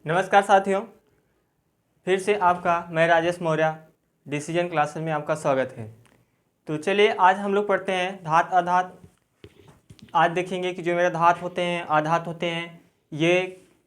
नमस्कार साथियों, फिर से आपका मैं राजेश मौर्य डिसीजन क्लासेस में आपका स्वागत है। तो चलिए आज हम लोग पढ़ते हैं धात अधात। आज देखेंगे कि जो मेरा धात होते हैं आधात होते हैं, ये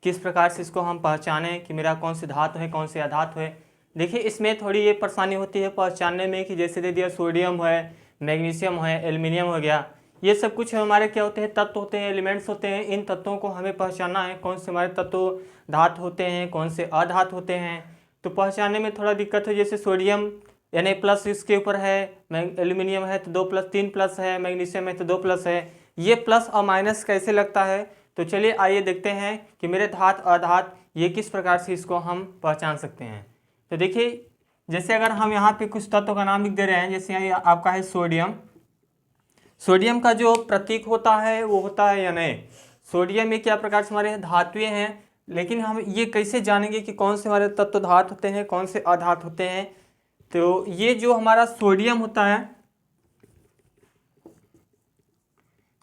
किस प्रकार से इसको हम पहचानें कि मेरा कौन से धातु है कौन से अधातु है। देखिए इसमें थोड़ी ये परेशानी होती है पहचानने में कि जैसे दे दिया सोडियम है, मैग्नीशियम है, एल्युमिनियम हो गया, ये सब कुछ हमारे क्या होते हैं, तत्व होते हैं, एलिमेंट्स होते हैं। इन तत्वों को हमें पहचानना है कौन से हमारे तत्व धातु होते हैं कौन से अधातु होते हैं। तो पहचानने में थोड़ा दिक्कत है। जैसे सोडियम यानी प्लस इसके ऊपर है, एल्युमिनियम है तो 2+3 प्लस है, मैग्नीशियम है तो 2 प्लस है। ये प्लस और माइनस कैसे लगता है, तो चलिए आइए देखते हैं कि मेरे धात अधात ये किस प्रकार से इसको हम पहचान सकते हैं। तो देखिए जैसे अगर हम यहाँ पे कुछ तत्व का नाम लिख दे रहे हैं, जैसे यहाँ आपका है सोडियम। सोडियम का जो प्रतीक होता है वो होता है Na। सोडियम में क्या प्रकार से हमारे धातुएं हैं, लेकिन हम ये कैसे जानेंगे कि कौन से हमारे तत्व धातु होते हैं कौन से अधातु होते हैं। तो ये जो हमारा सोडियम होता है,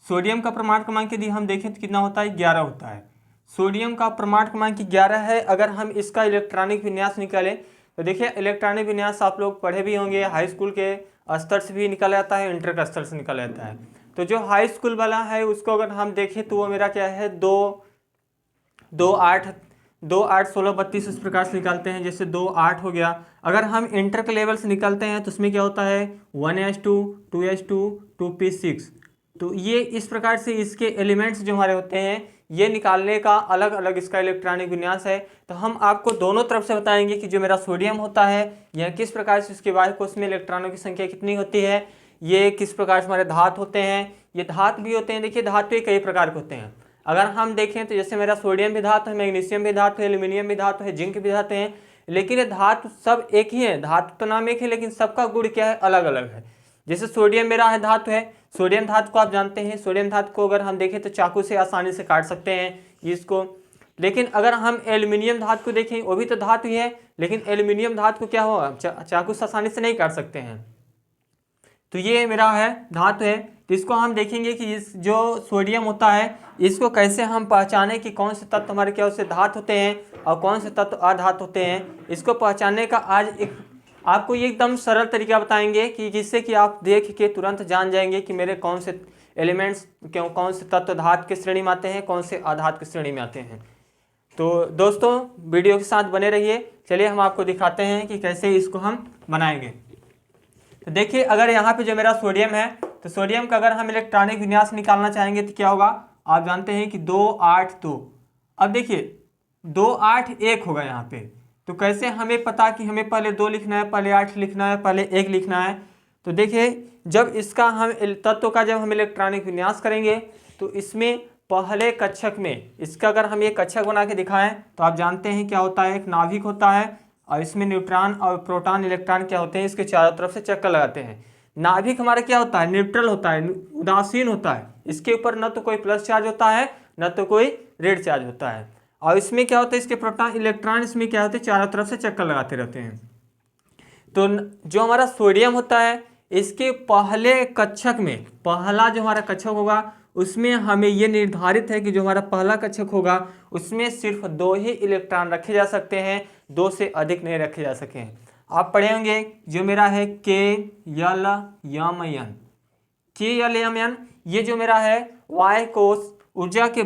सोडियम का परमाणु क्रमांक यदि हम देखें तो कितना होता है, 11 होता है। सोडियम का परमाणु क्रमांक 11 है। अगर हम इसका इलेक्ट्रॉनिक विन्यास निकालें तो देखिए इलेक्ट्रॉनिक विन्यास आप लोग पढ़े भी होंगे, हाई स्कूल के स्तर से भी निकाला जाता है, इंटर का स्तर से निकाला जाता है। तो जो हाई स्कूल वाला है उसको अगर हम देखें तो वो मेरा क्या है, 2 8 16 32 इस प्रकार से निकालते हैं। जैसे 2 8 हो गया। अगर हम इंटर के लेवल से निकालते हैं तो उसमें क्या होता है, 1s2 2s2 2p6। तो ये इस प्रकार से इसके एलिमेंट्स जो हमारे होते हैं ये निकालने का अलग अलग इसका इलेक्ट्रॉनिक विन्यास है। तो हम आपको दोनों तरफ से बताएंगे कि जो मेरा सोडियम होता है यह किस प्रकार से इसके बाह्य कोश में इलेक्ट्रॉनों की संख्या कितनी होती है, ये किस प्रकार से हमारे धातु होते हैं, ये धातु भी होते हैं। देखिए धातु कई प्रकार के होते हैं। अगर हम देखें तो जैसे मेरा सोडियम भी धातु है, मैग्नीशियम भी धातु है, एल्यूमिनियम भी धातु है, जिंक भी धातु है, लेकिन ये धातु सब एक ही है। धातु तो नाम एक है लेकिन सबका गुण क्या है, अलग अलग है। जैसे सोडियम मेरा है धातु है, सोडियम धातु को आप जानते हैं, सोडियम धातु को अगर हम देखें तो चाकू से आसानी से काट सकते हैं इसको। लेकिन अगर हम एल्यूमिनियम धातु को देखें वो भी तो धातु ही है, लेकिन एल्यूमिनियम धातु को क्या होगा, चाकू से आसानी से नहीं काट सकते हैं। तो ये मेरा है धातु है। तो इसको हम देखेंगे कि इस जो सोडियम होता है इसको कैसे हम पहचाने कि कौन से तत्व हमारे क्या उससे धातु होते हैं और कौन से तत्व अधातु होते हैं। इसको पहचानने का आज एक आपको ये एकदम सरल तरीका बताएंगे कि जिससे कि आप देख के तुरंत जान जाएंगे कि मेरे कौन से एलिमेंट्स क्यों कौन से तत्व धातु की श्रेणी में आते हैं कौन से अधातु की श्रेणी में आते हैं। तो दोस्तों वीडियो के साथ बने रहिए। चलिए हम आपको दिखाते हैं कि कैसे इसको हम बनाएंगे। तो देखिए अगर यहाँ पे जो मेरा सोडियम है तो सोडियम का अगर हम इलेक्ट्रॉनिक विन्यास निकालना चाहेंगे तो क्या होगा, आप जानते हैं कि 2 8 2। अब देखिए 2 8 1 होगा यहाँ पे। तो कैसे हमें पता कि हमें पहले 2 लिखना है, पहले 8 लिखना है, पहले 1 लिखना है। तो देखिए जब इसका हम तत्व का जब हम इलेक्ट्रॉनिक विन्यास करेंगे तो इसमें पहले कक्षक में इसका अगर हम ये कक्षक बना के दिखाएं तो आप जानते हैं क्या होता है, एक नाभिक होता है और इसमें न्यूट्रॉन और प्रोटॉन इलेक्ट्रॉन क्या होते हैं, इसके चारों तरफ से चक्कर लगाते हैं। नाभिक हमारा क्या होता है, न्यूट्रल होता है, उदासीन होता है। इसके ऊपर न तो कोई प्लस चार्ज होता है न तो कोई ऋण चार्ज होता है। और इसमें क्या होता है, इसके प्रोटॉन इलेक्ट्रॉन इसमें क्या होते हैं, चारों तरफ से चक्कर लगाते रहते हैं। तो जो हमारा सोडियम होता है इसके पहले कक्षक में पहला जो हमारा कक्षक होगा उसमें हमें ये निर्धारित है कि जो हमारा पहला कक्षक होगा उसमें सिर्फ 2 ही इलेक्ट्रॉन रखे जा सकते हैं, 2 से अधिक नहीं रखे जा सके। आप पढ़े होंगे जो मेरा है K-L-M-N। K-L-M-N ये जो मेरा है वायु कोश ऊर्जा के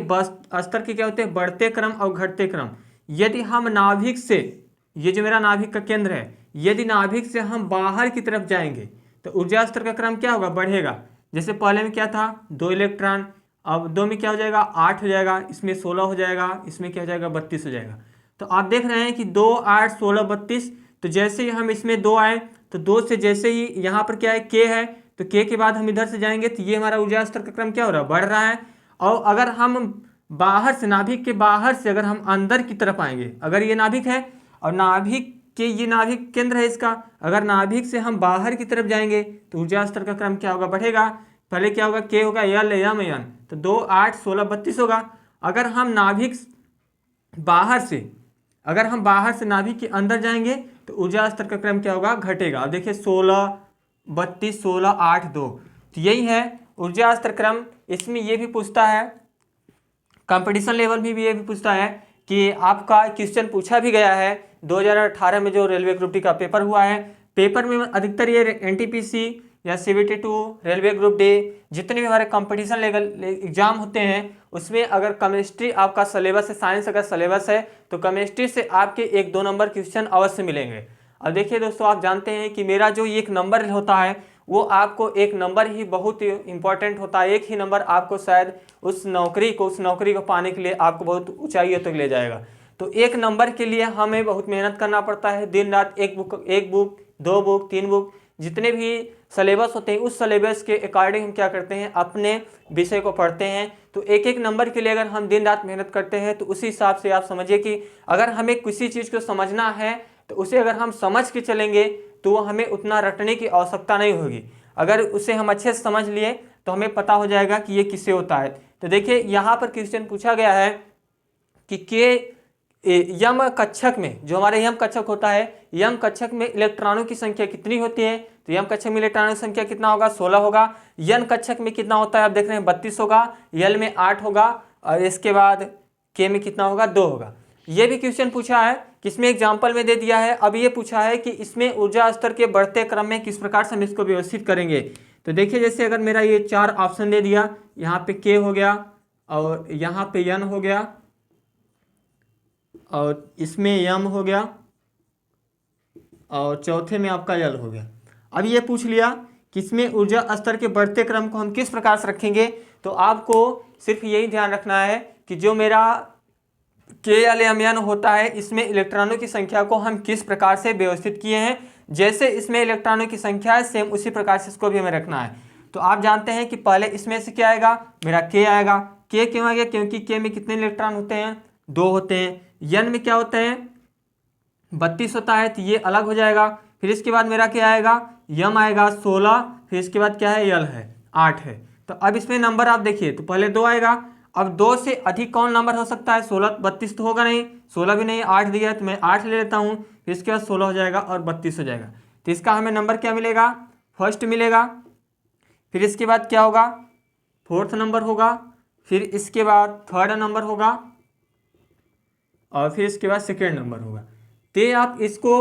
स्तर के क्या होते हैं, बढ़ते क्रम और घटते क्रम। यदि हम नाभिक से, ये जो मेरा नाभिक का केंद्र है, यदि नाभिक से हम बाहर की तरफ जाएंगे तो ऊर्जा स्तर का क्रम क्या होगा, बढ़ेगा। जैसे पहले में क्या था 2 इलेक्ट्रॉन, अब 2 में क्या हो जाएगा 8 हो जाएगा, इसमें 16 हो जाएगा, इसमें क्या हो जाएगा 32 हो जाएगा। तो आप देख रहे हैं कि 2 8 16 32। तो जैसे ही हम इसमें 2 आए तो 2 से जैसे ही यहाँ पर क्या है K है तो K के बाद हम इधर से जाएंगे तो ये हमारा ऊर्जा स्तर का क्रम क्या हो रहा है, बढ़ रहा है। और अगर हम बाहर से नाभिक के बाहर से अगर हम अंदर की तरफ आएंगे, अगर ये नाभिक है और नाभिक के ये नाभिक केंद्र है इसका, अगर नाभिक से हम बाहर की तरफ जाएंगे तो ऊर्जा स्तर का क्रम क्या होगा, बढ़ेगा। पहले क्या होगा K होगा L-M-N, तो 2 8 16 32 होगा। अगर हम नाभिक बाहर से अगर हम बाहर से नाभिक के अंदर जाएंगे तो ऊर्जा स्तर का क्रम क्या होगा, घटेगा। अब देखिए 16 32 16 8 2। तो यही है ऊर्जा स्तर क्रम। इसमें ये भी पूछता है, कंपटीशन लेवल भी ये भी पूछता है कि आपका क्वेश्चन पूछा भी गया है 2018 में जो रेलवे ग्रुप डी का पेपर हुआ है। पेपर में अधिकतर ये एनटीपीसी या CVT2, रेलवे ग्रुप डी, जितने भी हमारे कंपटीशन लेवल एग्जाम होते हैं उसमें अगर केमिस्ट्री आपका सिलेबस है, साइंस अगर सिलेबस है तो केमिस्ट्री से आपके 1-2 नंबर क्वेश्चन अवश्य मिलेंगे। अब देखिए दोस्तों, आप जानते हैं कि मेरा जो एक नंबर होता है वो आपको एक नंबर ही बहुत इंपॉर्टेंट होता है। एक ही नंबर आपको शायद उस नौकरी को पाने के लिए आपको बहुत ऊंचाइयों तक ले जाएगा। तो एक नंबर के लिए हमें बहुत मेहनत करना पड़ता है, दिन रात एक बुक 2 बुक 3 बुक जितने भी सिलेबस होते हैं उस सिलेबस के अकॉर्डिंग हम क्या करते हैं, अपने विषय को पढ़ते हैं। तो एक एक नंबर के लिए अगर हम दिन रात मेहनत करते हैं तो उसी हिसाब से आप समझिए कि अगर हमें किसी चीज़ को समझना है तो उसे अगर हम समझ के चलेंगे तो हमें उतना रटने की आवश्यकता नहीं होगी। अगर उसे हम अच्छे से समझ लिए तो हमें पता हो जाएगा कि ये किससे होता है। तो देखिए यहाँ पर क्वेश्चन पूछा गया है कि यम कक्षक में, जो हमारे यम कक्षक होता है, यम कक्षक में इलेक्ट्रॉनों की संख्या कितनी होती है। तो यम कक्षक में इलेक्ट्रॉनों की संख्या कितना होगा, 16 होगा। यन कक्षक में कितना होता है आप देख रहे हैं 32 होगा। यल में 8 होगा और इसके बाद के में कितना होगा, 2 होगा। ये भी क्वेश्चन पूछा है, किसमें एग्जाम्पल में दे दिया है। अब ये पूछा है कि इसमें ऊर्जा स्तर के बढ़ते क्रम में किस प्रकार से हम इसको व्यवस्थित करेंगे। तो देखिए जैसे अगर मेरा ये 4 ऑप्शन दे दिया, यहाँ पे के हो गया और यहाँ पे यन हो गया और इसमें यम हो गया और चौथे में आपका यल हो गया। अब ये पूछ लिया कि इसमें ऊर्जा स्तर के बढ़ते क्रम को हम किस प्रकार से रखेंगे। तो आपको सिर्फ यही ध्यान रखना है कि जो मेरा के यल एम एन होता है इसमें इलेक्ट्रॉनों की संख्या को हम किस प्रकार से व्यवस्थित किए हैं। जैसे इसमें इलेक्ट्रॉनों की संख्या है सेम उसी प्रकार से इसको भी हमें रखना है। तो आप जानते हैं कि पहले इसमें से क्या आएगा, मेरा के आएगा। के क्यों आ गया, क्योंकि के में कितने इलेक्ट्रॉन होते हैं, 2 होते हैं। यन में क्या होता है, 32 होता है, तो ये अलग हो जाएगा। फिर इसके बाद मेरा क्या आएगा, यम आएगा 16, फिर इसके बाद क्या है, यल है 8 है। तो अब इसमें नंबर आप देखिए तो पहले 2 आएगा। अब 2 से अधिक कौन नंबर हो सकता है, 16, 32 तो होगा नहीं, 16 भी नहीं, 8 दिया है तो मैं 8 ले लेता हूँ। फिर इसके बाद 16 हो जाएगा और 32 हो जाएगा। तो इसका हमें नंबर क्या मिलेगा, फर्स्ट मिलेगा। फिर इसके बाद क्या होगा, 4th नंबर होगा। फिर इसके बाद 3rd नंबर होगा और फिर इसके बाद 2nd नंबर होगा। तो आप इसको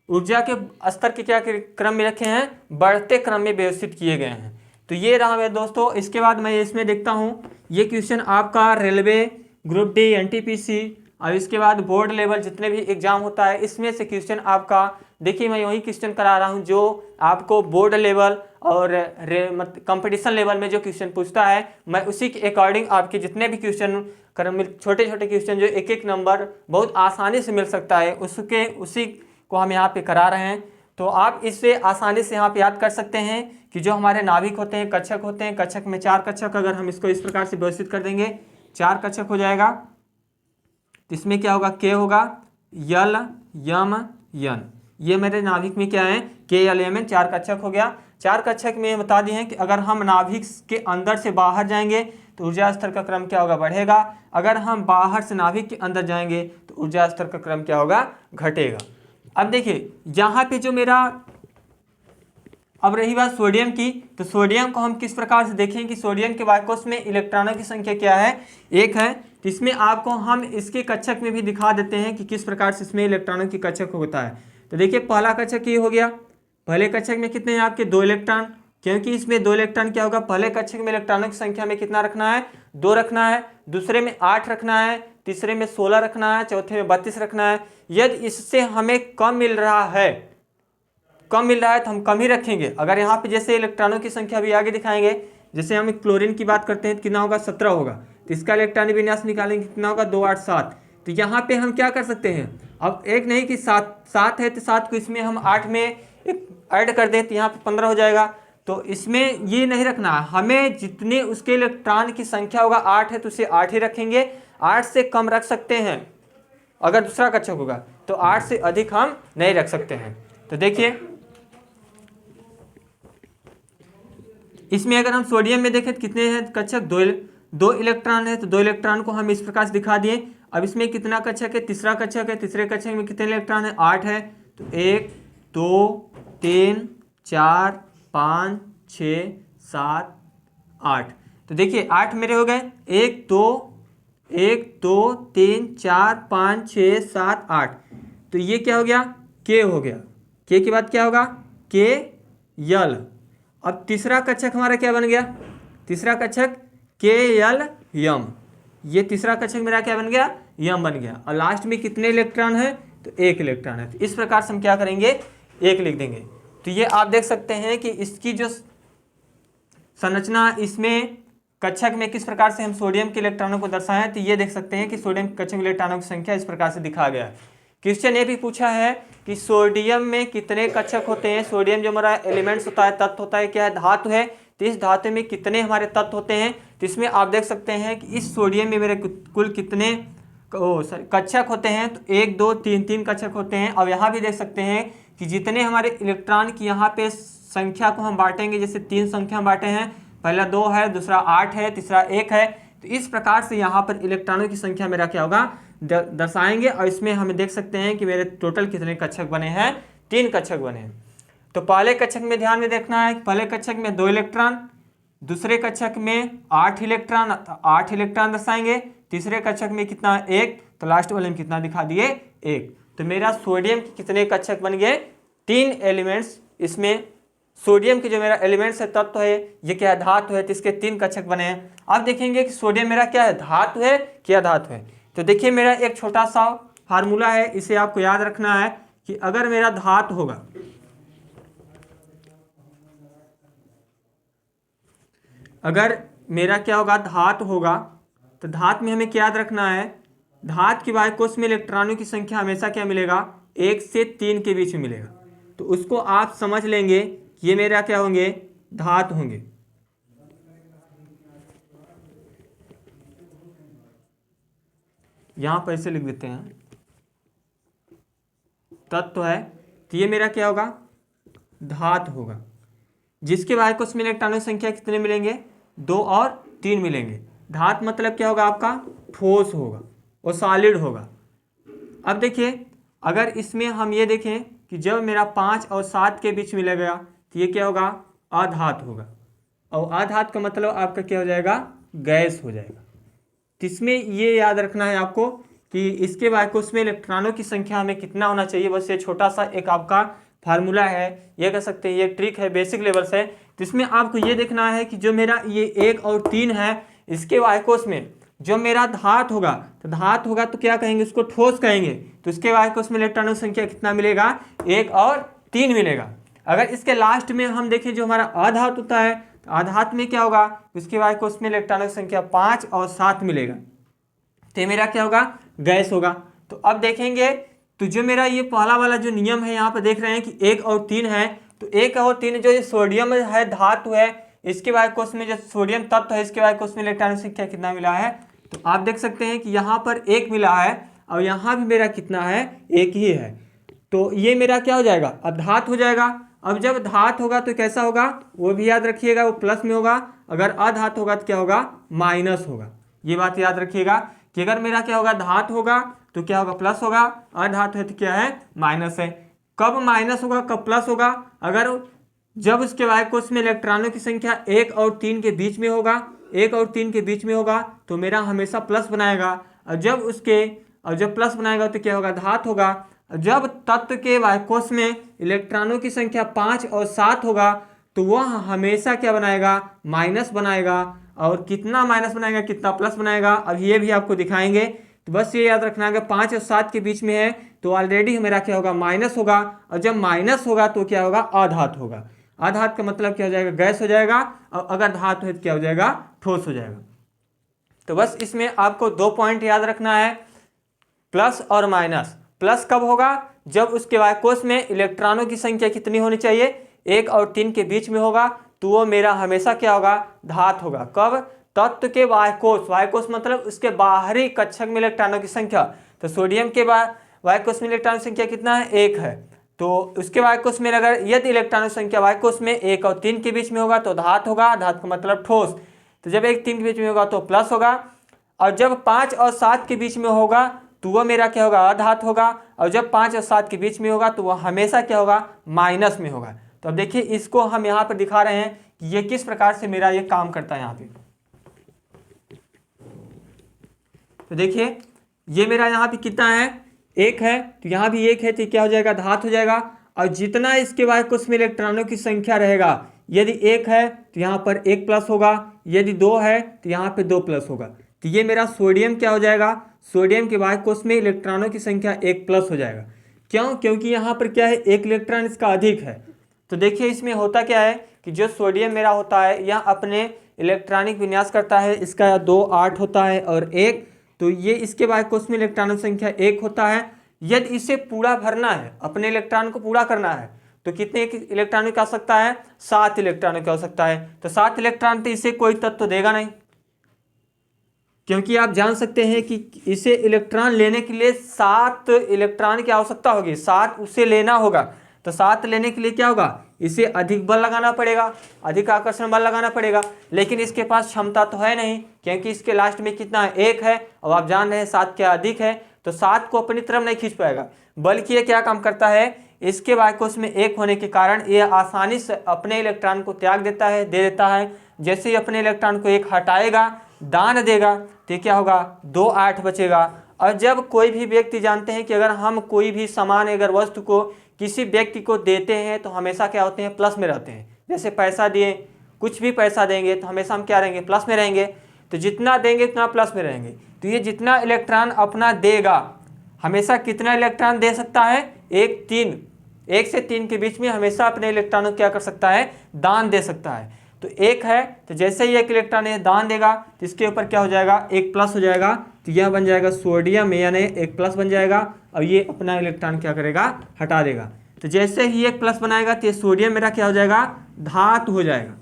ऊर्जा के स्तर के क्या क्रम में रखे हैं, बढ़ते क्रम में व्यवस्थित किए गए हैं। तो ये रहा मेरे दोस्तों। इसके बाद मैं इसमें देखता हूँ ये क्वेश्चन आपका रेलवे ग्रुप डी, एनटीपीसी और इसके बाद बोर्ड लेवल जितने भी एग्जाम होता है इसमें से क्वेश्चन आपका, देखिए मैं वही क्वेश्चन करा रहा हूँ जो आपको बोर्ड लेवल और कंपटीशन लेवल में जो क्वेश्चन पूछता है मैं उसी के अकॉर्डिंग आपके जितने भी क्वेश्चन छोटे छोटे क्वेश्चन जो एक एक नंबर बहुत आसानी से मिल सकता है उसी को हम यहाँ पे करा रहे हैं। तो आप इससे आसानी से यहाँ पे याद कर सकते हैं कि जो हमारे नाभिक होते हैं, कक्षक होते हैं, कक्षक में 4 कक्षक, अगर हम इसको इस प्रकार से व्यवस्थित कर देंगे 4 कक्षक हो जाएगा। तो इसमें क्या होगा, के होगा, यल, यम, यन, ये मेरे नाभिक में क्या है, के यल एम एन, 4 कक्षक हो गया। 4 कक्षक में बता दिए हैं कि अगर हम नाभिक के अंदर से बाहर जाएंगे तो ऊर्जा स्तर का क्रम क्या होगा, बढ़ेगा। अगर हम बाहर से नाभिक के अंदर जाएंगे तो ऊर्जा स्तर का क्रम क्या होगा, घटेगा। अब देखिए यहाँ पे जो मेरा, अब रही बात सोडियम की, तो सोडियम को हम किस प्रकार से देखें कि सोडियम के वायुकोश में इलेक्ट्रॉनों की संख्या क्या है, 1 है। तो इसमें आपको हम इसके कक्षक में भी दिखा देते हैं कि किस प्रकार से इसमें इलेक्ट्रॉनों की कक्षक होता है। तो देखिए पहला कक्षक ये हो गया, पहले कक्षक में कितने हैं आपके, 2 इलेक्ट्रॉन, क्योंकि इसमें 2 इलेक्ट्रॉन क्या होगा, पहले कक्षक में इलेक्ट्रॉनों की संख्या में कितना रखना है, 2 रखना है। दूसरे में 8 रखना है, तीसरे में 16 रखना है, चौथे में 32 रखना है। यदि इससे हमें कम मिल रहा है तो हम कम ही रखेंगे। अगर यहाँ पे जैसे इलेक्ट्रॉनों की संख्या भी आगे दिखाएंगे, जैसे हम क्लोरीन की बात करते हैं तो कितना होगा, 17 होगा। तो इसका इलेक्ट्रॉन विन्यास निकालेंगे कितना होगा, 2 8 7। तो यहाँ पे हम क्या कर सकते हैं, अब एक नहीं कि 7 है तो 7 को इसमें हम 8 में ऐड कर दें तो यहाँ पे 15 हो जाएगा। तो इसमें ये नहीं रखना, हमें जितने उसके इलेक्ट्रॉन की संख्या होगा, 8 है तो उसे 8 ही रखेंगे, 8 से कम रख सकते हैं अगर दूसरा कक्षक होगा, तो 8 से अधिक हम नहीं रख सकते हैं। तो देखिए इसमें अगर हम सोडियम में देखें तो कितने हैं कक्षक, 2 इलेक्ट्रॉन है, तो 2 इलेक्ट्रॉन को हम इस प्रकार से दिखा दिए। अब इसमें कितना कक्षक है, तीसरा कक्षक है, तीसरे कक्षक में कितने इलेक्ट्रॉन है, 8 है। तो 1 2 3 4 5 6 7 8। तो देखिए 8 मेरे हो गए, 1 2 1 2 3 4 5 6 7 8। तो ये क्या हो गया, के हो गया। के के बाद क्या होगा, के यल। अब तीसरा कक्षक हमारा क्या बन गया, तीसरा कक्षक के यल यम। ये तीसरा कक्षक मेरा क्या बन गया, यम बन गया। और लास्ट में कितने इलेक्ट्रॉन है, तो 1 इलेक्ट्रॉन है। तो इस प्रकार से हम क्या करेंगे, 1 लिख देंगे। तो ये आप देख सकते हैं कि इसकी जो संरचना, इसमें कक्षक में किस प्रकार से हम सोडियम के इलेक्ट्रॉनों को दर्शाएं, तो ये देख सकते हैं कि सोडियम कक्षक इलेक्ट्रॉनों की संख्या इस प्रकार से दिखा गया है। क्वेश्चन ये भी पूछा है कि सोडियम में कितने कक्षक होते हैं। सोडियम जो हमारा एलिमेंट्स होता है, तत्व होता है, क्या है, धातु है। तो इस धातु में कितने हमारे तत्व होते हैं, तो इसमें आप देख सकते हैं कि इस सोडियम में मेरे कुल कितने कक्षक होते हैं। तो 1 2 3 3 कक्षक होते हैं। और यहाँ भी देख सकते हैं कि जितने हमारे इलेक्ट्रॉन की यहाँ पे संख्या को हम बांटेंगे, जैसे 3 संख्या बांटे हैं, पहला 2 है, दूसरा 8 है, तीसरा 1 है। तो इस प्रकार से यहाँ पर इलेक्ट्रॉनों की संख्या मेरा क्या होगा, दर्शाएंगे। और इसमें हमें देख सकते हैं कि मेरे टोटल कितने कक्षक बने हैं, 3 कक्षक बने हैं। तो पहले कक्षक में ध्यान में देखना है, पहले कक्षक में 2 इलेक्ट्रॉन, दूसरे कक्षक में 8 इलेक्ट्रॉन, 8 इलेक्ट्रॉन दर्शाएंगे। तीसरे कक्षक में कितना, 1। तो लास्ट वाले में कितना दिखा दिए, 1। तो मेरा सोडियम के कितने कक्षक बन गए, 3 एलिमेंट्स। इसमें सोडियम के जो मेरा एलिमेंट्स है, तत्व है, ये क्या है, धातु है, तो इसके 3 कक्षक बने हैं। अब देखेंगे कि सोडियम मेरा क्या है, धातु है क्या धातु है। तो देखिए मेरा एक छोटा सा फार्मूला है, इसे आपको याद रखना है कि अगर मेरा धातु होगा, अगर मेरा क्या होगा, धातु होगा, तो धातु में हमें क्या याद रखना है, धातु के वायुकोश में इलेक्ट्रॉनों की संख्या हमेशा क्या मिलेगा, 1 से 3 के बीच में मिलेगा। तो उसको आप समझ लेंगे कि ये मेरा क्या होंगे, धातु होंगे। यहां पर ऐसे लिख देते हैं, तत्व है, तो ये मेरा क्या होगा, धातु होगा, जिसके वायुकोश में इलेक्ट्रॉनों की संख्या कितने मिलेंगे, 2 और 3 मिलेंगे। धातु मतलब क्या होगा, आपका ठोस होगा और सॉलिड होगा। अब देखिए अगर इसमें हम ये देखें कि जब मेरा 5 और 7 के बीच में लगेगा, तो ये क्या होगा, अधातु होगा। और अधातु का मतलब आपका क्या हो जाएगा, गैस हो जाएगा। तो इसमें ये याद रखना है आपको कि इसके वायुकोश में इलेक्ट्रॉनों की संख्या हमें कितना होना चाहिए। बस ये छोटा सा एक आपका फार्मूला है, ये कह सकते हैं, ये ट्रिक है, बेसिक लेवल से। तो इसमें आपको ये देखना है कि जो मेरा ये 1 और 3 है, इसके वायुकोश में जो मेरा धातु होगा, तो धातु होगा तो क्या कहेंगे, उसको ठोस कहेंगे। तो इसके वायुकोश में इलेक्ट्रॉनों की संख्या कितना मिलेगा, 1 और 3 मिलेगा। अगर इसके लास्ट में हम देखें जो हमारा अधातु होता है, तो अधातु में क्या होगा, इसके वायुकोश में इलेक्ट्रॉनों की संख्या 5 और 7 मिलेगा। तो ये मेरा क्या होगा, गैस होगा। तो अब देखेंगे तो जो मेरा ये पहला वाला जो नियम है, यहाँ पर देख रहे हैं कि 1 और 3 है। तो 1 और 3 जो ये सोडियम है, धातु है, इसके वायुकोश में जो सोडियम तत्व है, इसके वायुकोश में इलेक्ट्रॉन संख्या कितना मिला है, तो आप देख सकते हैं कि यहाँ पर 1 मिला है और यहाँ भी मेरा कितना है, 1 ही है। तो ये मेरा क्या हो जाएगा, अब धातु हो जाएगा। अब जब धातु होगा तो कैसा होगा, वो भी याद रखिएगा, वो प्लस में होगा। अगर अधातु होगा तो क्या होगा, माइनस होगा। ये बात याद रखिएगा कि अगर मेरा क्या होगा, धातु होगा तो क्या होगा, प्लस होगा, अधातु है तो क्या है, माइनस है। कब माइनस होगा, कब प्लस होगा, अगर जब उसके वायुकोश में इलेक्ट्रॉनों की संख्या 1 और 3 के बीच में होगा, 1 और 3 के बीच में होगा तो मेरा हमेशा प्लस बनाएगा। और जब प्लस बनाएगा तो क्या होगा, धातु होगा। जब तत्व के वायुकोश में इलेक्ट्रॉनों की संख्या 5 और 7 होगा तो वह हमेशा क्या बनाएगा, माइनस बनाएगा। और कितना माइनस बनाएगा, कितना प्लस बनाएगा, अब ये भी आपको दिखाएंगे। तो बस ये याद रखना है, अगर 5 और 7 के बीच में है तो ऑलरेडी मेरा क्या होगा, माइनस होगा। और जब माइनस होगा तो क्या होगा, अधातु होगा। अधातु का मतलब क्या हो जाएगा, गैस हो जाएगा। और अगर धातु है तो क्या हो जाएगा, ठोस हो जाएगा। तो बस इसमें आपको 2 पॉइंट याद रखना है, प्लस और माइनस। प्लस कब होगा, जब उसके वायुकोश में इलेक्ट्रॉनों की संख्या कितनी होनी चाहिए, 1 और 3 के बीच में होगा, तो वो मेरा हमेशा क्या होगा, धातु होगा। कब, तत्व के वायुकोश मतलब उसके बाहरी कक्षक में इलेक्ट्रॉनों की संख्या। तो सोडियम के वायुकोश में इलेक्ट्रॉन की संख्या कितना है, 1 है। तो उसके वायुकोश में अगर यदि इलेक्ट्रॉनों की संख्या वायुकोश में 1 और 3 के बीच में होगा तो धातु होगा। धातु का मतलब ठोस। तो जब 1 3 के बीच में होगा तो प्लस होगा। और जब 5 और 7 के बीच में होगा तो वह मेरा क्या होगा, अधातु होगा। और जब 5 और 7 के बीच में होगा तो वह हमेशा क्या होगा, माइनस में होगा। तो अब देखिए इसको हम यहाँ पर दिखा रहे हैं कि ये किस प्रकार से मेरा ये काम करता है। यहाँ पे तो देखिए ये मेरा यहाँ पे कितना है, एक है, तो यहाँ भी एक है, तो क्या हो जाएगा, धात हो जाएगा। और जितना इसके वाई कोष में इलेक्ट्रॉनों की संख्या रहेगा, यदि एक है तो यहाँ पर एक प्लस होगा, यदि दो है तो यहाँ पे दो प्लस होगा। तो ये मेरा सोडियम क्या हो जाएगा, सोडियम के वाई कोष में इलेक्ट्रॉनों की संख्या एक प्लस हो जाएगा। क्यों, क्योंकि यहाँ पर क्या है, एक इलेक्ट्रॉन इसका अधिक है। तो देखिए इसमें होता क्या है कि जो सोडियम मेरा होता है यह अपने इलेक्ट्रॉनिक विन्यास करता है, इसका 2 8 होता है और 1, तो ये इसके वाई कोष में इलेक्ट्रॉनों की संख्या 1 होता है। यदि इसे पूरा भरना है, अपने इलेक्ट्रॉन को पूरा करना है, तो कितने इलेक्ट्रॉनों की आवश्यकता है, 7 इलेक्ट्रॉनों की आवश्यकता है। तो 7 इलेक्ट्रॉन तो इसे कोई तत्व देगा नहीं, क्योंकि आप जान सकते हैं कि इसे इलेक्ट्रॉन लेने के लिए 7 इलेक्ट्रॉन की आवश्यकता होगी, 7 उसे लेना होगा। तो 7 लेने के लिए क्या होगा, इसे अधिक बल लगाना पड़ेगा, अधिक आकर्षण बल लगाना पड़ेगा, लेकिन इसके पास क्षमता तो है नहीं, क्योंकि इसके लास्ट में कितना है, 1 है। अब आप जान रहे हैं 7 क्या अधिक है, तो 7 को अपनी तरफ नहीं खींच पाएगा, बल्कि ये क्या काम करता है, इसके वाई कोष में 1 होने के कारण ये आसानी से अपने इलेक्ट्रॉन को त्याग देता है, दे देता है। जैसे ही अपने इलेक्ट्रॉन को 1 हटाएगा, दान देगा, तो क्या होगा, 2 8 बचेगा। और जब कोई भी व्यक्ति, जानते हैं कि अगर हम कोई भी सामान, अगर वस्तु को किसी व्यक्ति को देते हैं तो हमेशा क्या होते हैं, प्लस में रहते हैं। जैसे पैसा दिए, कुछ भी पैसा देंगे तो हमेशा हम क्या रहेंगे, प्लस में रहेंगे। तो जितना देंगे उतना प्लस में रहेंगे। तो ये जितना इलेक्ट्रॉन अपना देगा, हमेशा कितना इलेक्ट्रॉन दे सकता है, 1 से 3 के बीच में हमेशा अपने इलेक्ट्रॉनों को क्या कर सकता है, दान दे सकता है। तो 1 है, तो जैसे ही 1 इलेक्ट्रॉन ये दान देगा तो इसके ऊपर क्या हो जाएगा, 1 प्लस हो जाएगा। तो यह बन जाएगा सोडियम, यानी 1 प्लस बन जाएगा। और ये अपना इलेक्ट्रॉन क्या करेगा, हटा देगा। तो जैसे ही 1 प्लस बनाएगा तो ये सोडियम मेरा क्या हो जाएगा, धातु हो जाएगा।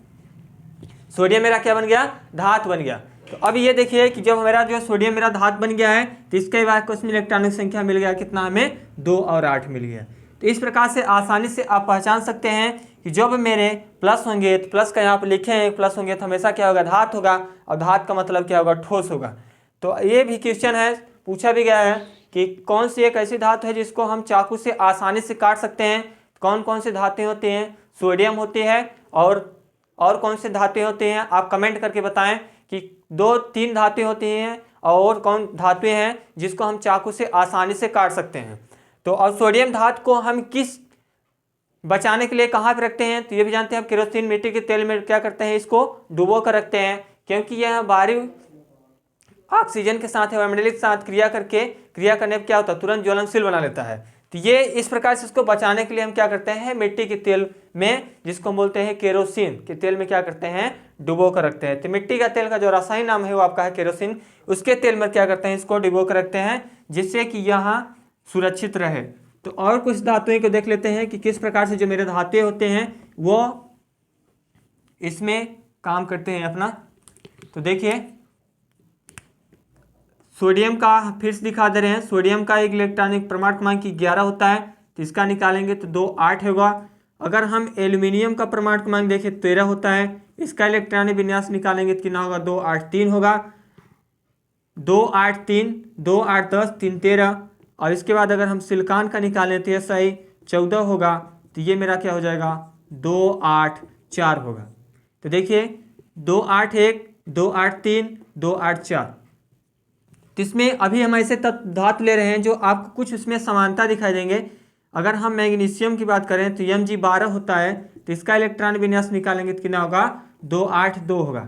सोडियम मेरा क्या बन गया, धातु बन गया। तो अब ये देखिए कि जब मेरा जो सोडियम मेरा धातु बन गया है, तो इसके वाई कोष में इलेक्ट्रॉनों की संख्या मिल गया, कितना, हमें 2 और 8 मिल गया। तो इस प्रकार से आसानी से आप पहचान सकते हैं कि जब मेरे प्लस होंगे, तो प्लस का यहाँ पर लिखे हैं, प्लस होंगे तो हमेशा क्या होगा, धातु होगा। और धातु का मतलब क्या होगा, ठोस होगा। तो ये भी क्वेश्चन है, पूछा भी गया है कि कौन सी एक ऐसी धातु है जिसको हम चाकू से आसानी से काट सकते हैं। कौन कौन से धातुएं होती हैं, सोडियम होती है, और कौन से धातुएं होती हैं, आप कमेंट करके बताएं कि 2-3 धातुएं होती हैं और कौन धातुएं हैं जिसको हम चाकू से आसानी से काट सकते हैं। तो और सोडियम धातु को हम किस बचाने के लिए कहाँ पे रखते हैं, तो ये भी जानते हैं, हम केरोसिन मिट्टी के तेल में क्या करते हैं, इसको डुबो कर रखते हैं, क्योंकि यह बाहरी ऑक्सीजन के साथ वायुमंडलीय के साथ क्रिया करने पर क्या होता है, तुरंत ज्वलनशील बना लेता है। तो ये इस प्रकार से इसको बचाने के लिए हम क्या करते हैं, मिट्टी के तेल में, जिसको हम बोलते हैं केरोसिन के तेल में, क्या करते हैं, डुबो कर रखते हैं। तो मिट्टी का तेल का जो रासायनिक नाम है वो आपका है केरोसिन, उसके तेल में क्या करते हैं, इसको डुबो कर रखते हैं, जिससे कि यहाँ सुरक्षित रहे। तो और कुछ धातुएं को देख लेते हैं कि किस प्रकार से जो मेरे धातुएं होते हैं वो इसमें काम करते हैं अपना। तो देखिए सोडियम का फिर से दिखा दे रहे हैं, सोडियम का एक इलेक्ट्रॉनिक परमाणु क्रमांक 11 होता है, तो इसका निकालेंगे तो 2 8 होगा। अगर हम एल्यूमिनियम का परमाणु क्रमांक देखें 13 होता है, इसका इलेक्ट्रॉनिक विन्यास निकालेंगे तो कितना होगा, 2 8 3 होगा, 2 8 3 2 8 10 3 13। और इसके बाद अगर हम सिलिकॉन का निकालें तो यह सही 14 होगा, तो ये मेरा क्या हो जाएगा, 2 8 4 होगा। तो देखिए 2 8 1 2 8 3 2 8 4। तो इसमें अभी हम ऐसे धातु ले रहे हैं जो आपको कुछ उसमें समानता दिखाई देंगे। अगर हम मैग्नीशियम की बात करें तो Mg12 होता है, तो इसका इलेक्ट्रॉन विन्यास निकालेंगे तो कितना होगा, 2 8 2 होगा।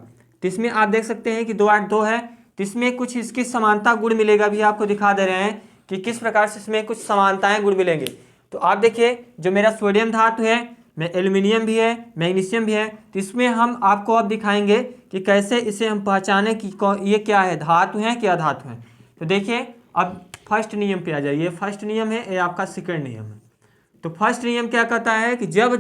तो इसमें आप देख सकते हैं कि 2 8 2 है, तो इसमें कुछ इसकी समानता गुण मिलेगा, भी आपको दिखा दे रहे हैं कि किस प्रकार से इसमें कुछ समानताएं गुण मिलेंगे। तो आप देखिए जो मेरा सोडियम धातु है, में एल्यूमिनियम भी है, मैग्नीशियम भी है, तो इसमें हम आपको अब दिखाएंगे कि कैसे इसे हम पहचाने कि ये क्या है, धातु है क्या धातु है। तो देखिए अब फर्स्ट नियम पे आ जाइए। फर्स्ट नियम है, ये आपका सेकंड नियम है। तो फर्स्ट नियम क्या कहता है कि जब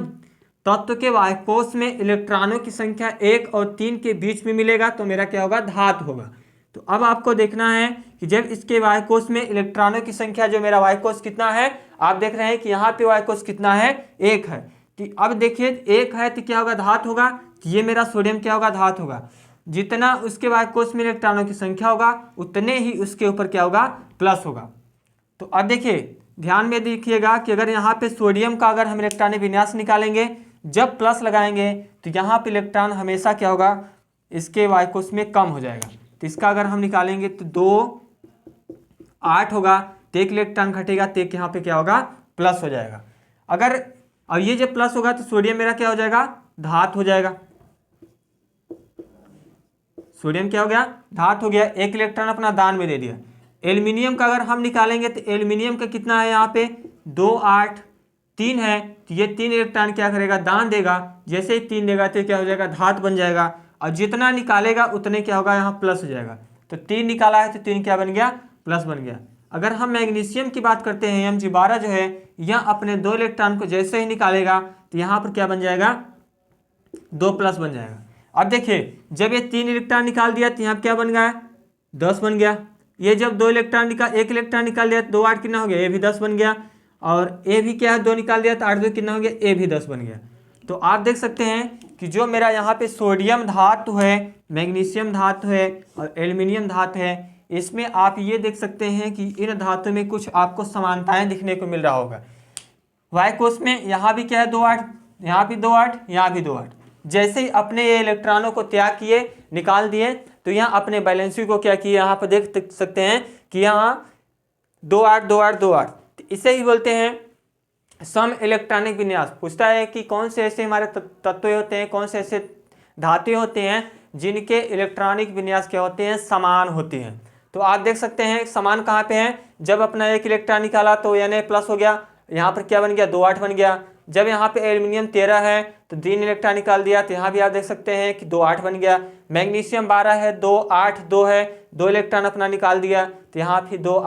तत्व के वायु कोष में इलेक्ट्रॉनों की संख्या 1 और 3 के बीच में मिलेगा तो मेरा क्या होगा, धातु होगा। तो अब आपको देखना है कि जब इसके वायु कोष में इलेक्ट्रॉनों की संख्या, जो मेरा वायु कोष कितना है, आप देख रहे हैं कि यहाँ पे वायु कोष कितना है, 1 है। तो अब देखिए 1 है तो क्या होगा, धातु होगा। तो ये मेरा सोडियम क्या होगा, धातु होगा। जितना उसके वायु कोष में इलेक्ट्रॉनों की संख्या होगा उतने ही उसके ऊपर क्या होगा, प्लस होगा। तो अब देखिए ध्यान में देखिएगा कि अगर यहाँ पे सोडियम का अगर हम इलेक्ट्रॉनिक विन्यास निकालेंगे, जब प्लस लगाएंगे तो यहाँ पे इलेक्ट्रॉन हमेशा क्या होगा, इसके वायु कोष में कम हो जाएगा। तो इसका अगर हम निकालेंगे तो 2 8 होगा तो एक इलेक्ट्रॉन घटेगा तो एक यहाँ पे क्या होगा, प्लस हो जाएगा। अगर अब ये जब प्लस होगा तो सोडियम मेरा क्या हो जाएगा, धातु हो जाएगा। सोडियम क्या हो गया, धातु हो गया, एक इलेक्ट्रॉन अपना दान में दे दिया। एल्यूमिनियम का अगर हम निकालेंगे तो एल्यूमिनियम का कितना है यहाँ पे 2 8 3 है, तो ये 3 इलेक्ट्रॉन क्या करेगा, दान देगा। जैसे ही 3 देगा तो क्या हो जाएगा, धातु बन जाएगा। और जितना निकालेगा उतने क्या होगा, यहाँ प्लस हो जाएगा। तो 3 निकाला है तो 3 क्या बन गया, प्लस बन गया। अगर हम मैग्नीशियम की बात करते हैं, Mg12 जो है यह अपने 2 इलेक्ट्रॉन को जैसे ही निकालेगा तो यहाँ पर क्या बन जाएगा, 2 प्लस बन जाएगा। अब देखिए जब ये 3 इलेक्ट्रॉन निकाल दिया तो यहाँ क्या बन गया, 10 बन गया। ये जब 2 इलेक्ट्रॉन एक इलेक्ट्रॉन निकाल दिया तो 2 8 कितना हो गया, ये भी 10 बन गया। और ए भी क्या है, 2 निकाल दिया तो 8 2 कितना हो गया, ए भी 10 बन गया। तो आप देख सकते हैं कि जो मेरा यहाँ पे सोडियम धातु है, मैग्नीशियम धातु है और एल्यूमिनियम धातु है, इसमें आप ये देख सकते हैं कि इन धातु में कुछ आपको समानताएं दिखने को मिल रहा होगा। वाई कोष में यहाँ भी क्या है 2 8, यहाँ भी 2 8, यहाँ भी 2 8। जैसे ही अपने ये इलेक्ट्रॉनों को त्याग किए, निकाल दिए, तो यहाँ अपने बैलेंसी को क्या किए, यहाँ पर देख सकते हैं कि यहाँ 2 8 2 8 2 8। इसे ही बोलते हैं सम इलेक्ट्रॉनिक विन्यास। पूछता है कि कौन से ऐसे हमारे तत्व होते हैं, कौन से ऐसे धातु होते हैं जिनके इलेक्ट्रॉनिक विन्यास क्या होते हैं, समान होते हैं। तो आप देख सकते हैं समान कहाँ पे हैं, जब अपना एक इलेक्ट्रॉन निकाला तो Na प्लस हो गया, यहाँ पर क्या बन गया, 2 8 बन गया। जब यहाँ पे एल्यूमिनियम 13 है तो 3 इलेक्ट्रॉन निकाल दिया तो यहाँ भी आप देख सकते हैं कि 2 8 बन गया। मैग्नीशियम 12 है, 2 8 2 है, 2 इलेक्ट्रॉन अपना निकाल दिया तो यहाँ भी 2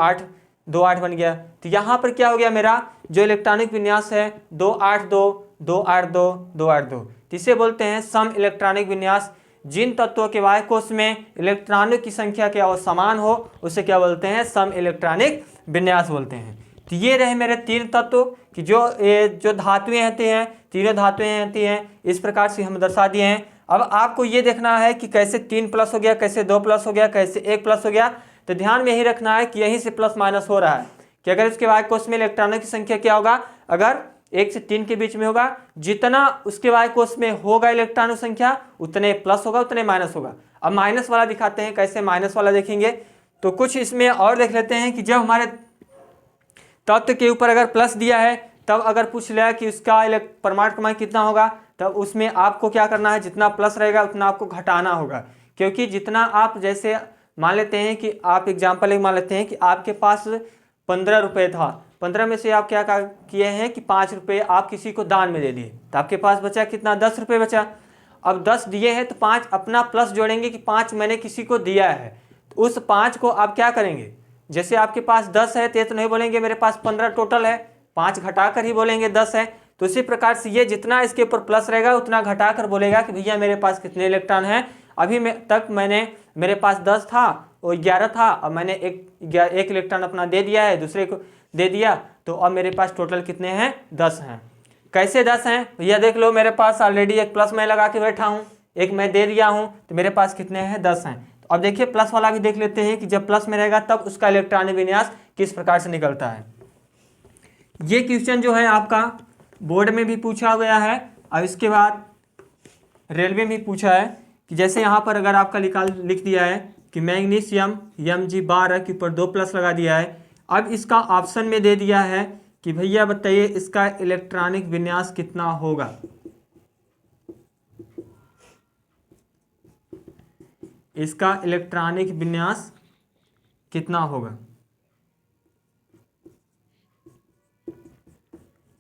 8 बन गया। तो यहाँ पर क्या हो गया, मेरा जो इलेक्ट्रॉनिक विन्यास है 2 8 2 2 8 2 2 8 2। इसे बोलते हैं सम इलेक्ट्रॉनिक विन्यास। जिन तत्वों के वाहक कोष में इलेक्ट्रॉनों की संख्या क्या हो, समान हो, उसे क्या बोलते हैं, सम इलेक्ट्रॉनिक विन्यास बोलते हैं। तो ये रहे मेरे 3 तत्व कि जो धातुएं होती हैं, तीनों धातुएं होती हैं, इस प्रकार से हम दर्शा दिए हैं। अब आपको ये देखना है कि कैसे 3 प्लस हो गया, कैसे 2 प्लस हो गया, कैसे 1 प्लस हो गया। तो ध्यान में यही रखना है कि यहीं से प्लस माइनस हो रहा है कि अगर इसके वाहक कोष में इलेक्ट्रॉनों की संख्या क्या होगा, अगर 1 से 3 के बीच में होगा, जितना उसके वाहक कोष में होगा इलेक्ट्रॉनों संख्या उतने प्लस होगा, उतने माइनस होगा। अब माइनस वाला दिखाते हैं, कैसे माइनस वाला देखेंगे तो कुछ इसमें और देख लेते हैं कि जब हमारे तत्व के ऊपर अगर प्लस दिया है, तब अगर पूछ लिया कि उसका परमाणु क्रमांक कितना होगा, तब उसमें आपको क्या करना है, जितना प्लस रहेगा उतना आपको घटाना होगा। क्योंकि जितना आप, जैसे मान लेते हैं कि आप एग्जाम्पल एक मान लेते हैं कि आपके पास 15 रुपये था, 15 में से आप क्या किए हैं कि 5 रुपये आप किसी को दान में दे दिए, तो आपके पास बचा कितना, 10 रुपये बचा। अब 10 दिए हैं तो 5 अपना प्लस जोड़ेंगे कि 5 मैंने किसी को दिया है, तो उस 5 को आप क्या करेंगे, जैसे आपके पास 10 है तो नहीं बोलेंगे मेरे पास 15 टोटल है, 5 घटाकर ही बोलेंगे 10 है। तो इसी प्रकार से ये जितना इसके ऊपर प्लस रहेगा उतना घटाकर बोलेगा कि भैया मेरे पास कितने इलेक्ट्रॉन हैं। अभी तक मेरे पास 10 था और 11 था, अब मैंने एक इलेक्ट्रॉन अपना दे दिया है, दूसरे को दे दिया, तो अब मेरे पास टोटल कितने हैं, 10 हैं। कैसे 10 हैं भैया, देख लो मेरे पास ऑलरेडी एक प्लस मैं लगा के बैठा हूँ, एक मैं दे दिया हूँ, तो मेरे पास कितने हैं, 10 हैं। तो अब देखिए प्लस वाला भी देख लेते हैं कि जब प्लस में रहेगा तब उसका इलेक्ट्रॉनिक विन्यास किस प्रकार से निकलता है। ये क्वेश्चन जो है आपका बोर्ड में भी पूछा गया है और इसके बाद रेलवे में पूछा है कि जैसे यहाँ पर अगर आपका लिख दिया है कि मैग्नीशियम Mg12 के ऊपर 2 प्लस लगा दिया है। अब इसका ऑप्शन में दे दिया है कि भैया बताइए इसका इलेक्ट्रॉनिक विन्यास कितना होगा। इसका इलेक्ट्रॉनिक विन्यास कितना होगा,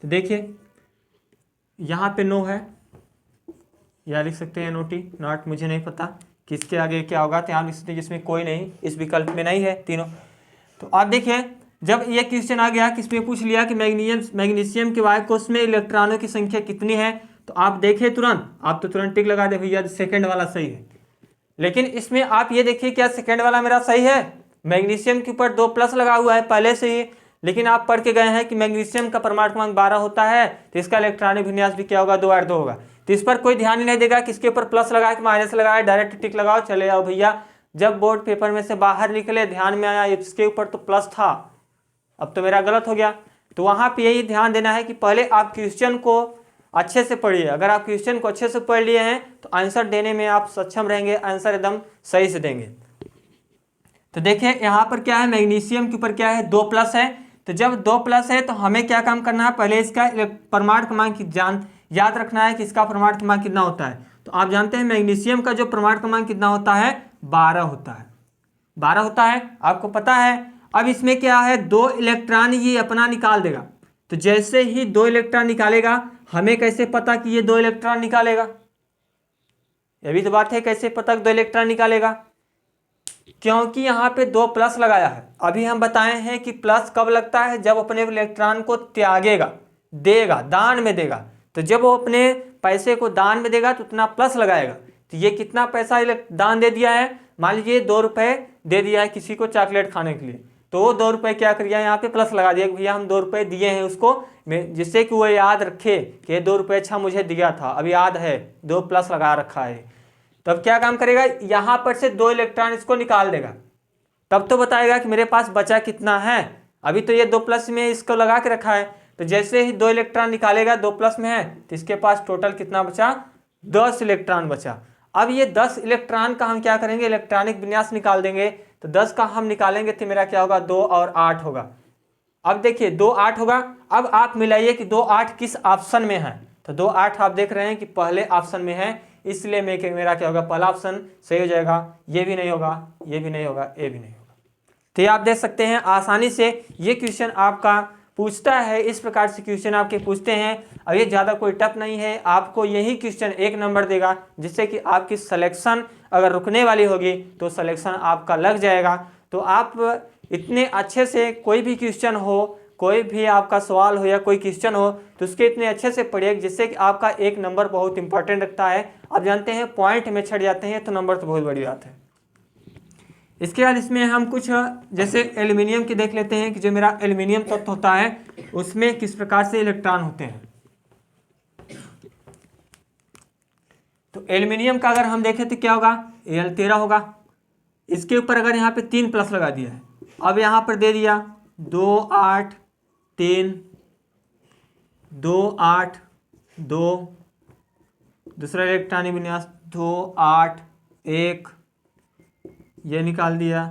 तो देखिए यहाँ पे नो है, या लिख सकते हैं नोटी नॉट, मुझे नहीं पता किसके आगे क्या होगा, तो यहाँ लिख सकते हैं जिसमें कोई नहीं, इस विकल्प में नहीं है तीनों। तो आप देखिए जब ये क्वेश्चन आ गया कि इसमें पूछ लिया कि मैग्नीशियम के वाहक कोष में इलेक्ट्रॉनों की संख्या कितनी है, तो आप देखें तुरंत, आप तो तुरंत टिक लगा दे भैया सेकंड वाला सही है। लेकिन इसमें आप ये देखिए क्या सेकंड वाला मेरा सही है, मैग्नीशियम के ऊपर 2 प्लस लगा हुआ है पहले से ही, लेकिन आप पढ़ के गए हैं कि मैग्नीशियम का परमाणु क्रमांक 12 होता है, तो इसका इलेक्ट्रॉनिक विन्यास भी क्या होगा, 2 8 2 होगा। तो इस पर कोई ध्यान ही नहीं देगा कि इसके ऊपर प्लस लगाए कि माइनस लगाए, डायरेक्ट टिक लगाओ चले आओ भैया। जब बोर्ड पेपर में से बाहर निकले ध्यान में आया इसके ऊपर तो प्लस था, अब तो मेरा गलत हो गया। तो वहाँ पे यही ध्यान देना है कि पहले आप क्वेश्चन को अच्छे से पढ़िए। अगर आप क्वेश्चन को अच्छे से पढ़ लिए हैं तो आंसर देने में आप सक्षम रहेंगे, आंसर एकदम सही से देंगे। तो देखिए यहाँ पर क्या है, मैग्नीशियम के ऊपर क्या है, 2 प्लस है। तो जब 2 प्लस है तो हमें क्या काम करना है, पहले इसका परमाणु क्रमांक याद रखना है कि इसका परमाणु क्रमांक कितना होता है। तो आप जानते हैं मैग्नीशियम का जो परमाणु क्रमांक कितना होता है, 12 होता है। 12 होता है, आपको पता है। अब इसमें क्या है, 2 इलेक्ट्रॉन ये अपना निकाल देगा। तो जैसे ही 2 इलेक्ट्रॉन निकालेगा, हमें कैसे पता कि ये 2 इलेक्ट्रॉन निकालेगा, ये भी तो बात है, कैसे पता 2 इलेक्ट्रॉन निकालेगा, क्योंकि यहाँ पे 2 प्लस लगाया है। अभी हम बताए हैं कि प्लस कब लगता है, जब अपने इलेक्ट्रॉन को त्यागेगा, देगा, दान में देगा। तो जब वो अपने पैसे को दान में देगा तो उतना प्लस लगाएगा। तो ये कितना पैसा दान दे दिया है, मान लीजिए 2 रुपये दे दिया है किसी को चॉकलेट खाने के लिए, तो वो 2 रुपये क्या कर दिया, यहाँ पे प्लस लगा दिया कि भैया हम 2 रुपये दिए हैं उसको, जिससे कि वो याद रखे कि ये 2 रुपये अच्छा मुझे दिया था, अब याद है, 2 प्लस लगा रखा है। तब क्या काम करेगा, यहाँ पर से 2 इलेक्ट्रॉन इसको निकाल देगा, तब तो बताएगा कि मेरे पास बचा कितना है। अभी तो ये 2 प्लस में इसको लगा के रखा है, तो जैसे ही 2 इलेक्ट्रॉन निकालेगा, 2 प्लस में है, तो इसके पास टोटल कितना बचा, 10 इलेक्ट्रॉन बचा। अब ये 10 इलेक्ट्रॉन का हम क्या करेंगे, इलेक्ट्रॉनिक विन्यास निकाल देंगे। तो 10 का हम निकालेंगे तो मेरा क्या होगा, 2 और 8 होगा। अब देखिए 2 8 होगा। अब आप मिलाइए कि 2 8 किस ऑप्शन में है। तो 2 8 आप देख रहे हैं कि पहले ऑप्शन में है, इसलिए मेरा क्या होगा, पहला ऑप्शन सही हो जाएगा। ये भी नहीं होगा, ये भी नहीं होगा, ये भी नहीं होगा। तो ये आप देख सकते हैं आसानी से ये क्वेश्चन आपका पूछता है, इस प्रकार से क्वेश्चन आपके पूछते हैं। और ये ज़्यादा कोई टफ नहीं है, आपको यही क्वेश्चन 1 नंबर देगा, जिससे कि आपकी सिलेक्शन अगर रुकने वाली होगी तो सिलेक्शन आपका लग जाएगा। तो आप इतने अच्छे से कोई भी क्वेश्चन हो, कोई भी आपका सवाल हो या कोई क्वेश्चन हो, तो उसके इतने अच्छे से पढ़िए जिससे कि आपका 1 नंबर बहुत इंपॉर्टेंट रखता है। आप जानते हैं पॉइंट में छट जाते हैं तो नंबर तो बहुत बड़ी बात है। इसके बाद इसमें हम कुछ जैसे एल्युमिनियम की देख लेते हैं कि जो मेरा एल्युमिनियम तत्व होता है उसमें किस प्रकार से इलेक्ट्रॉन होते हैं। तो एल्युमिनियम का अगर हम देखें तो क्या होगा, Al13 होगा। इसके ऊपर अगर यहाँ पे 3 प्लस लगा दिया है, अब यहाँ पर दे दिया 2 8 3 2 8 2, दूसरा इलेक्ट्रॉनिक विन्यास 2 8 1, ये निकाल दिया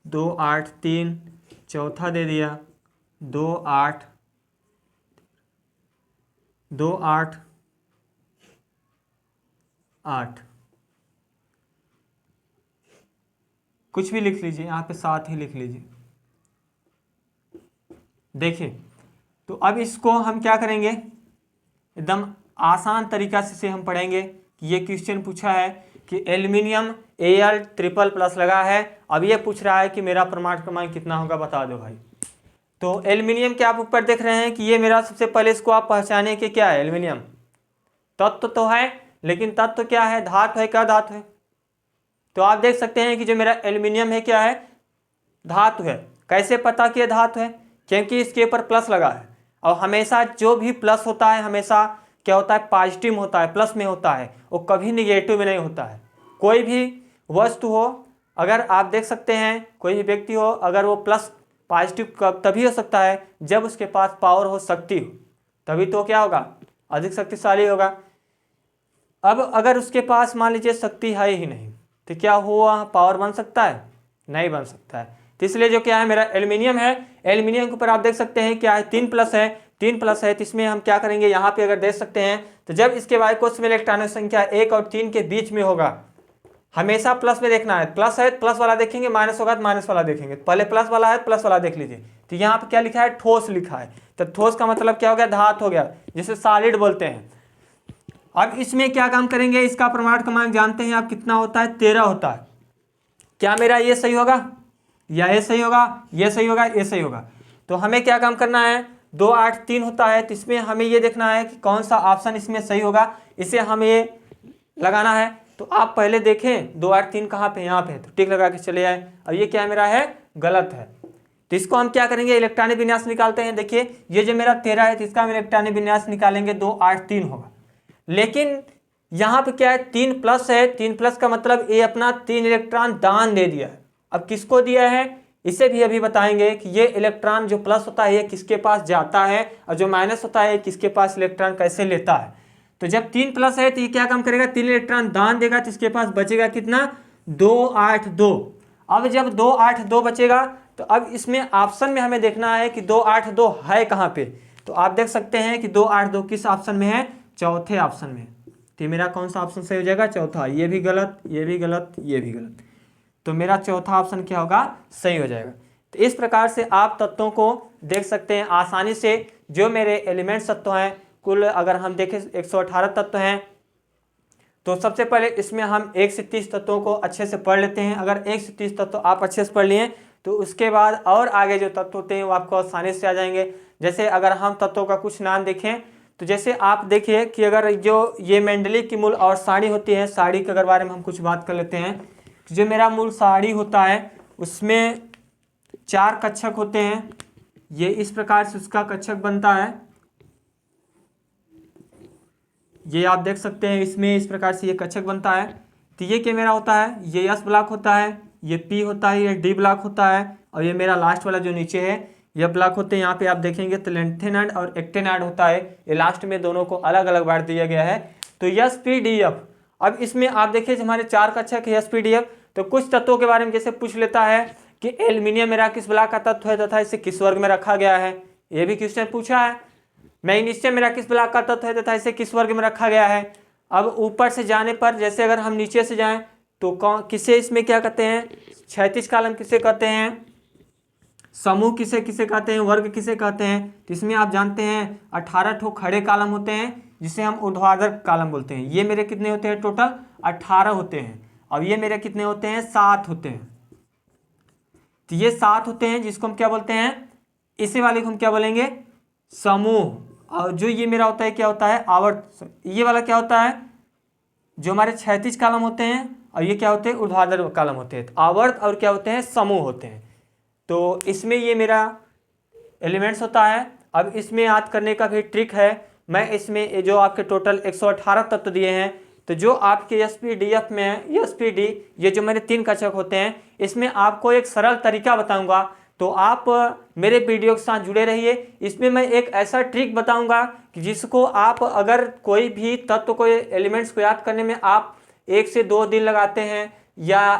2 8 3, चौथा दे दिया 2 8 2 8 8, कुछ भी लिख लीजिए, यहाँ पे 7 ही लिख लीजिए। देखिए तो अब इसको हम क्या करेंगे, एकदम आसान तरीका से हम पढ़ेंगे कि ये क्वेश्चन पूछा है कि एल्युमिनियम Al ट्रिपल प्लस लगा है। अब ये पूछ रहा है कि मेरा परमाणु क्रमांक कितना होगा, बता दो भाई। तो एल्युमिनियम के आप ऊपर देख रहे हैं कि ये मेरा सबसे पहले इसको आप पहचाने कि क्या है, एल्युमिनियम तत्व तो है, लेकिन तत्व क्या है, धातु है, क्या धातु है। तो आप देख सकते हैं कि जो मेरा एल्युमिनियम है क्या है, धातु है। कैसे पता कि धातु है, क्योंकि इसके ऊपर प्लस लगा है। और हमेशा जो भी प्लस होता है हमेशा क्या होता है, पॉजिटिव होता है, प्लस में होता है, वो कभी निगेटिव में नहीं होता है। कोई भी वस्तु हो, अगर आप देख सकते हैं कोई भी व्यक्ति हो, अगर वो प्लस पॉजिटिव तभी हो सकता है जब उसके पास पावर हो, शक्ति हो, तभी तो क्या होगा, अधिक शक्तिशाली होगा। अब अगर उसके पास मान लीजिए शक्ति है ही नहीं, तो क्या हुआ, पावर बन सकता है, नहीं बन सकता है। तो इसलिए जो क्या है मेरा एल्युमिनियम है, एल्युमिनियम के ऊपर आप देख सकते हैं क्या है, 3 प्लस है, 3 प्लस है। तो इसमें हम क्या करेंगे, यहाँ पे अगर देख सकते हैं तो जब इसके वाई कोष्ठ में इलेक्ट्रॉनिक संख्या 1 और 3 के बीच में होगा, हमेशा प्लस में देखना है। प्लस है प्लस वाला देखेंगे, माइनस होगा तो माइनस वाला देखेंगे। पहले प्लस वाला है प्लस वाला देख लीजिए। तो यहाँ पे क्या लिखा है, ठोस लिखा है। तो ठोस का मतलब क्या हो गया, धातु हो गया, जिसे सॉलिड बोलते हैं। अब इसमें क्या काम करेंगे, इसका परमाणु क्रमांक जानते हैं आप कितना होता है, 13 होता है। क्या मेरा ये सही होगा, या ये सही होगा, ये सही होगा, ये सही होगा। तो हमें क्या काम करना है, 2 8 3 होता है, तो इसमें हमें ये देखना है कि कौन सा ऑप्शन इसमें सही होगा, इसे हमें ये लगाना है। तो आप पहले देखें 2 8 3 कहाँ पे, यहाँ पे, तो टिक लगा के चले आए। अब ये क्या मेरा है, गलत है। तो इसको हम क्या करेंगे, इलेक्ट्रॉनिक विन्यास निकालते हैं। देखिए ये जो मेरा 13 है, तो इसका हम इलेक्ट्रॉनिक विन्यास निकालेंगे, 2 8 3 होगा। लेकिन यहाँ पे क्या है, 3 प्लस है, 3 प्लस का मतलब ये अपना 3 इलेक्ट्रॉन दान दे दिया है। अब किसको दिया है, इसे भी अभी बताएंगे कि ये इलेक्ट्रॉन जो प्लस होता है ये किसके पास जाता है, और जो माइनस होता है किसके पास इलेक्ट्रॉन कैसे लेता है। तो जब 3 प्लस है तो ये क्या काम करेगा, 3 इलेक्ट्रॉन दान देगा, तो इसके पास बचेगा कितना, 2 8 2। अब जब 2 8 2 बचेगा तो अब इसमें ऑप्शन में हमें देखना है कि 2 8 2 है कहाँ पे। तो आप देख सकते हैं कि 2 8 2 किस ऑप्शन में है, चौथे ऑप्शन में। तो मेरा कौन सा ऑप्शन सही हो जाएगा, चौथा। ये भी गलत, ये भी गलत, ये भी गलत, तो मेरा चौथा ऑप्शन क्या होगा, सही हो जाएगा। तो इस प्रकार से आप तत्वों को देख सकते हैं आसानी से। जो मेरे एलिमेंट्स तत्व हैं, कुल अगर हम देखें 118 तत्व हैं, तो सबसे पहले इसमें हम 1 से 30 तत्वों को अच्छे से पढ़ लेते हैं। अगर 1 से 30 तत्व आप अच्छे से पढ़ लिए तो उसके बाद और आगे जो तत्व होते हैं वो आपको आसानी से आ जाएंगे। जैसे अगर हम तत्वों का कुछ नाम देखें तो जैसे आप देखिए कि अगर जो ये मेंडली की मूल और सारणी होती है, सारणी के अगर बारे में हम कुछ बात कर लेते हैं। जो मेरा मूल सारणी होता है उसमें 4 कक्षक होते हैं। ये इस प्रकार से उसका कक्षक बनता है। ये आप देख सकते हैं, इसमें इस प्रकार से ये कक्षक बनता है। तो ये क्या मेरा होता है, ये एस ब्लॉक होता है, ये पी होता है, ये डी ब्लॉक होता है, और ये मेरा लास्ट वाला जो नीचे है ये ब्लॉक होते हैं। यहाँ पे आप देखेंगे तो लेंथेनाइड और एक्टेनाइड होता है। ये लास्ट में दोनों को अलग अलग बांट दिया गया है। तो एस पी डी एफ, अब इसमें आप देखिए हमारे 4 कक्षक है एस पी डी एफ। तो कुछ तत्वों के बारे में जैसे पूछ लेता है कि एल्युमिनियम मेरा किस ब्लॉक का तत्व है तथा इसे किस वर्ग में रखा गया है, ये भी क्वेश्चन पूछा है। मैग्नीशियम मेरा किस ब्लॉक का तत्व है तथा इसे किस वर्ग में रखा गया है। अब ऊपर से जाने पर जैसे अगर हम नीचे से जाएं तो किसे इसमें क्या कहते हैं, क्षैतिज कॉलम किसे कहते हैं, समूह किसे किसे कहते हैं, वर्ग किसे कहते हैं। तो इसमें आप जानते हैं 18 ठो खड़े कॉलम होते हैं जिसे हम ऊर्ध्वाधर कॉलम बोलते हैं। ये मेरे कितने होते हैं, टोटल 18 होते हैं। अब ये मेरे कितने होते हैं, 7 होते हैं। तो ये 7 होते हैं जिसको हम क्या बोलते हैं, इसी वाले को हम क्या बोलेंगे, समूह। और जो ये मेरा होता है क्या होता है, आवर्त। ये वाला क्या होता है, जो हमारे क्षैतिज कॉलम होते हैं, और ये क्या होते हैं, ऊर्ध्वाधर कॉलम होते हैं। तो आवर्त और क्या होते हैं, समूह होते हैं। तो इसमें ये मेरा एलिमेंट्स होता है। अब इसमें याद करने का भी ट्रिक है। मैं इसमें जो आपके टोटल 118 तत्व दिए हैं, तो जो आपके एस पी डी एफ में है, एस पी डी, ये जो मेरे 3 कक्षक होते हैं, इसमें आपको एक सरल तरीका बताऊंगा। तो आप मेरे वीडियो के साथ जुड़े रहिए। इसमें मैं एक ऐसा ट्रिक बताऊंगा कि जिसको आप अगर कोई भी तत्व को, एलिमेंट्स को याद करने में आप 1 से 2 दिन लगाते हैं या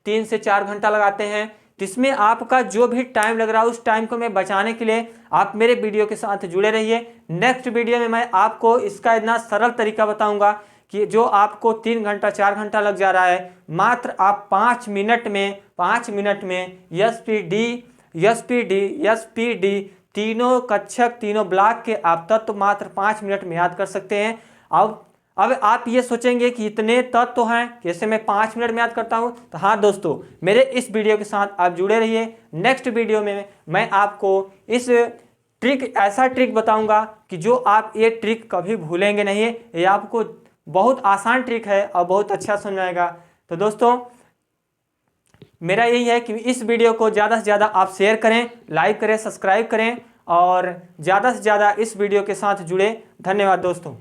3 से 4 घंटा लगाते हैं, जिसमें आपका जो भी टाइम लग रहा है उस टाइम को मैं बचाने के लिए आप मेरे वीडियो के साथ जुड़े रहिए। नेक्स्ट वीडियो में मैं आपको इसका इतना सरल तरीका बताऊंगा कि जो आपको 3 घंटा 4 घंटा लग जा रहा है, मात्र आप 5 मिनट में एस पी डी तीनों कक्षक, तीनों ब्लॉक के आप तत्व मात्र 5 मिनट में याद कर सकते हैं। अब आप ये सोचेंगे कि इतने तत्व हैं, कैसे मैं 5 मिनट में याद करता हूं। तो हाँ दोस्तों, मेरे इस वीडियो के साथ आप जुड़े रहिए। नेक्स्ट वीडियो में मैं आपको ऐसा ट्रिक बताऊंगा कि जो आप ये ट्रिक कभी भूलेंगे नहीं। ये आपको बहुत आसान ट्रिक है और बहुत अच्छा समझ आएगा। तो दोस्तों, मेरा यही है कि इस वीडियो को ज़्यादा से ज़्यादा आप शेयर करें, लाइक करें, सब्सक्राइब करें और ज़्यादा से ज़्यादा इस वीडियो के साथ जुड़े। धन्यवाद दोस्तों।